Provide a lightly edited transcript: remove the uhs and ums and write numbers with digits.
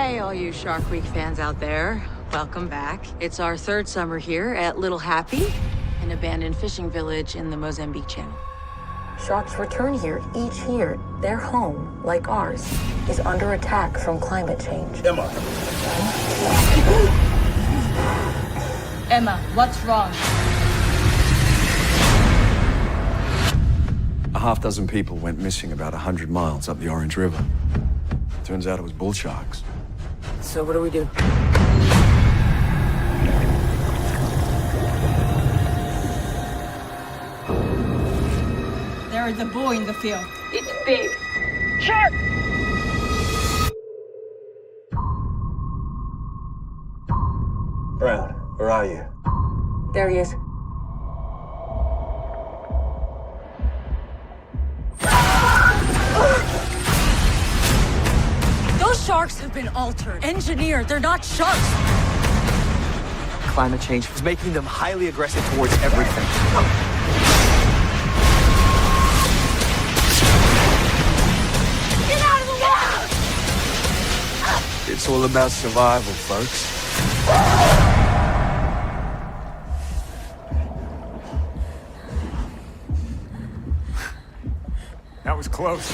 Hey, all you Shark Week fans out there. Welcome back. It's our third summer here at Little Happy, an abandoned fishing village in the Mozambique Channel. Sharks return here each year. Their home, like ours, is under attack from climate change. Emma, what's wrong? A half dozen people went missing about 100 miles up the Orange River. Turns out it was bull sharks. So what do we do? There is a bull in the field. It's big. Shark! Brown, where are you? There he is. Those sharks have been altered, engineered. They're not sharks. Climate change is making them highly aggressive towards everything. Get out of the water! It's all about survival, folks. That was close.